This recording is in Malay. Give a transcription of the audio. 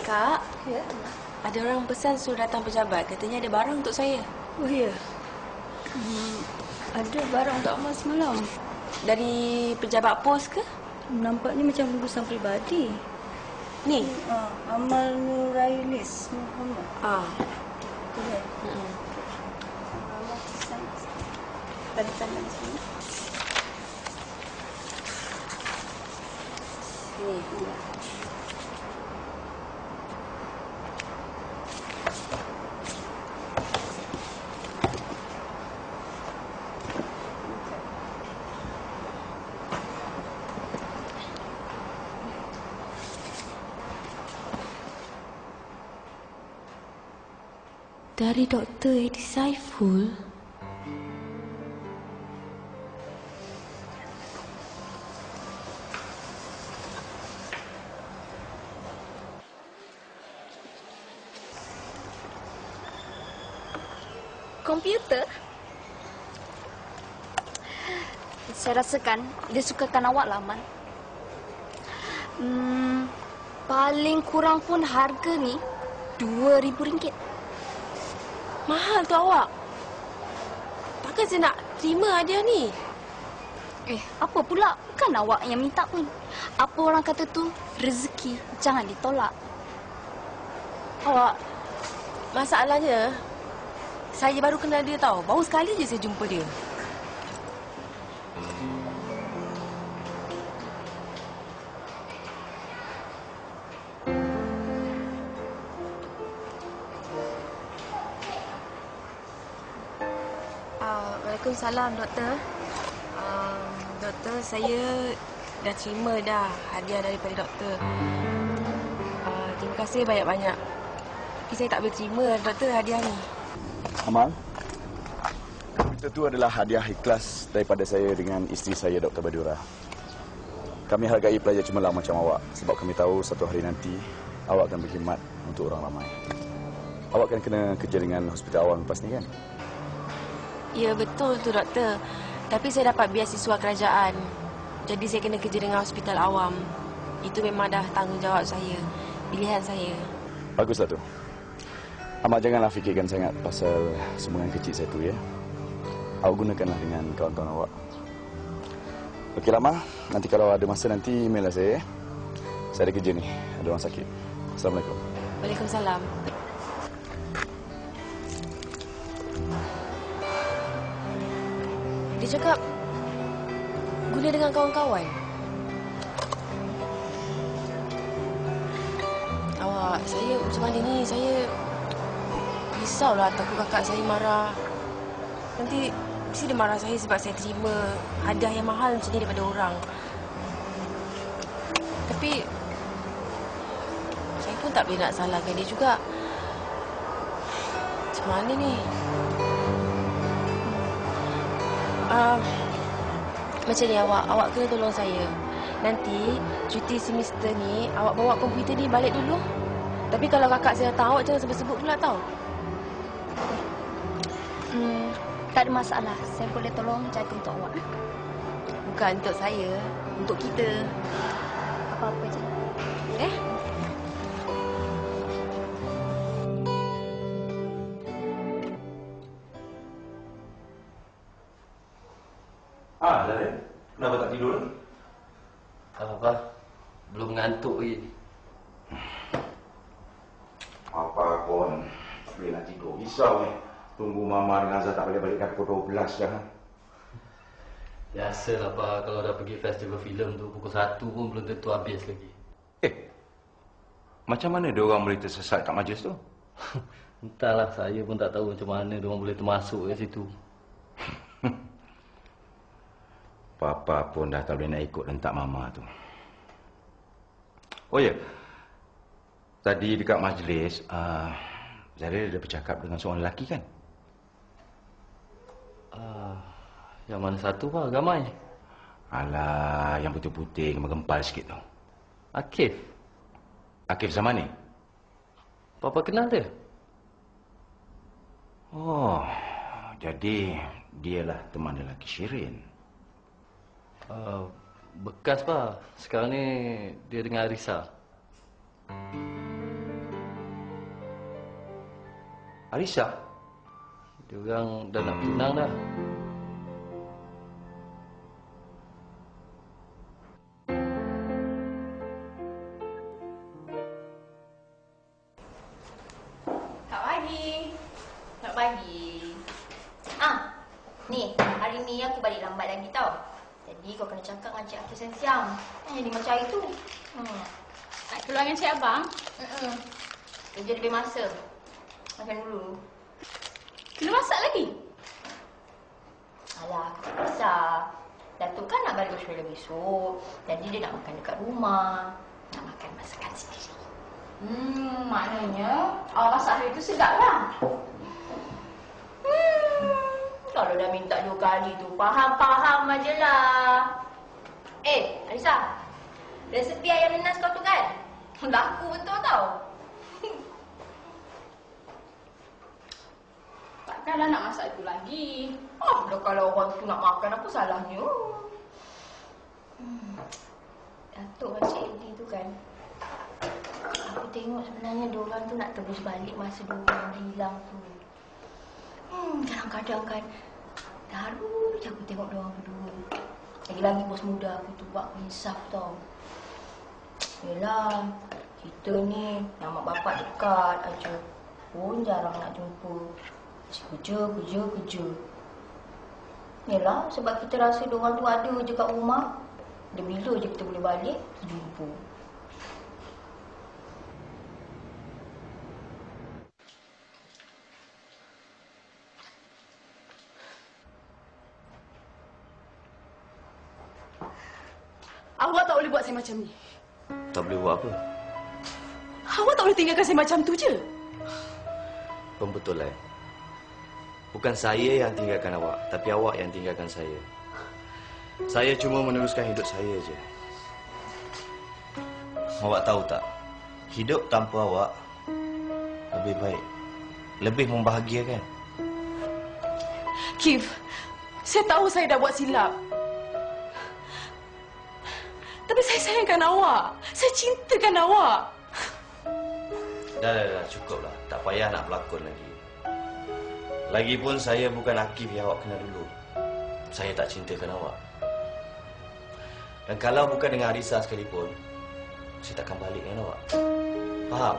Kak, Ya. ada orang pesan suruh datang pejabat. Katanya ada barang untuk saya. Oh ya. Ada barang tak mas semalam. Dari pejabat pos ke? Nampaknya macam urusan peribadi. Ni? Amal Nurailis Muhammad. Tu kan? Amal pesan. Tadi tanda di sini. Ni. Dari Dr. Edi Saiful. Komputer? Saya rasakan dia sukakan awak laman. Paling kurang pun harga ni RM2,000. Mahal tu awak. Takkan saya nak terima hadiah ni? Apa pula? Bukan awak yang minta pun. Apa orang kata tu? Rezeki. Jangan ditolak. Awak, masalahnya, saya baru kenal dia tahu. Baru sekali je saya jumpa dia. Waalaikumsalam, Doktor. Doktor, saya dah terima dah hadiah daripada Doktor. Terima kasih banyak-banyak. Tapi saya tak boleh terima, Doktor, hadiah ni. Amal, itu adalah hadiah ikhlas daripada saya dengan isteri saya, Dr. Badura. Kami hargai pelajar cemerlang macam awak sebab kami tahu satu hari nanti awak akan berkhidmat untuk orang ramai. Awak akan kena kerja dengan hospital awam lepas ni, kan? Ya, betul tu, Doktor. Tapi saya dapat beasiswa kerajaan. Jadi saya kena kerja dengan hospital awam. Itu memang dah tanggungjawab saya. Pilihan saya. Baguslah tu. Amal janganlah fikirkan sangat pasal sumbangan kecil saya tu, ya. Awak gunakanlah dengan kawan-kawan awak. Okey, Lama. Nanti kalau ada masa nanti email lah saya, ya. Saya ada kerja ni. Ada orang sakit. Assalamualaikum. Waalaikumsalam. Dia cakap guna dengan kawan-kawan. Awak, saya macam mana ni? Saya risaulah takut kakak saya marah. Nanti mesti dia marah saya sebab saya terima hadiah yang mahal macam ni daripada orang. Tapi saya pun tak boleh nak salahkan dia juga. Macam mana ni? Macam ni awak kena tolong saya. Nanti cuti semester ni awak bawa komputer ni balik dulu. Tapi kalau kakak saya datang, awak jangan sebut-sebut pula tau. Tak ada masalah. Saya boleh tolong jaga untuk awak. Bukan untuk saya, untuk kita. Apa-apa je. Lain. Kenapa tak tidur? Apa? Belum ngantuk lagi. Apa pun. Boleh nak tidur. Risau ni. Tunggu Mama dengan Azhar tak balik-balik dah pukul 12 dah. Biasalah, Pak. Kalau dah pergi festival filem tu, pukul 1 pun belum tentu habis lagi. Macam mana dia orang boleh tersesat kat majlis tu? Entahlah, saya pun tak tahu macam mana dia orang boleh termasuk ke situ. Papa pun dah tak boleh nak ikut rentak Mama tu. Oh ya, tadi dekat majlis, Zahir ada bercakap dengan seorang lelaki, kan? Yang mana satu, Pak? Gamai. Alah, yang putih-putih, gempal sikit tu. Akif. Akif Zamani? Papa kenal dia? Oh, jadi dialah teman lelaki Shirin. Bekas, Pak. Sekarang ni dia dengan Arisa. Arisa? Dia orang dah nak tunang dah. Tak pagi. Tak pagi. Ni, hari ni aku balik lambat lagi tau. Jadi kau kena cakap dengan Cik Aki siang-siang. Jadi macam itu. Nak keluar dengan Cik Abang? Kerja lebih masa. Makan dulu. Kena masak lagi? Alah, aku tak kisah. Datuk kan nak balik Australia besok. Jadi dia nak makan dekat rumah. Nak makan masakan sendiri. Maknanya awak masak hari tu sedap lah. Kalau dah minta 2 kali tu, faham-faham ajalah. Arisa. Resepi ayam nenas kau tu kan? Laku betul tau. Takkanlah nak masak itu lagi. Dah kalau orang tu nak makan, apa salahnya? Datuk Encik Edi tu kan, aku tengok sebenarnya diorang tu nak tebus balik masa diorang hilang tu. Kadang-kadang kan, baru je aku tengok diorang berdua. Lagi-lagi bos muda aku tu buat insaf tau. Yelah, kita ni yang mak bapak dekat aja pun jarang nak jumpa. Masih kerja. Yelah, sebab kita rasa diorang tu ada je kat rumah. Dia bila je kita boleh balik, jumpa. Awak tak boleh buat saya macam ni. Tak boleh buat apa? Awak tak boleh tinggalkan saya macam tu je. Pembetulan. Bukan saya yang tinggalkan awak, tapi awak yang tinggalkan saya. Saya cuma meneruskan hidup saya je. Awak tahu tak? Hidup tanpa awak lebih baik. Lebih membahagiakan. Keith, saya tahu saya dah buat silap. Tapi saya sayangkan awak. Saya cintakan awak. Dah, cukuplah. Tak payah nak berlakon lagi. Lagipun saya bukan Akif yang awak kenal dulu. Saya tak cintakan awak. Dan kalau bukan dengan Arisa sekalipun, saya takkan balik dengan awak. Faham?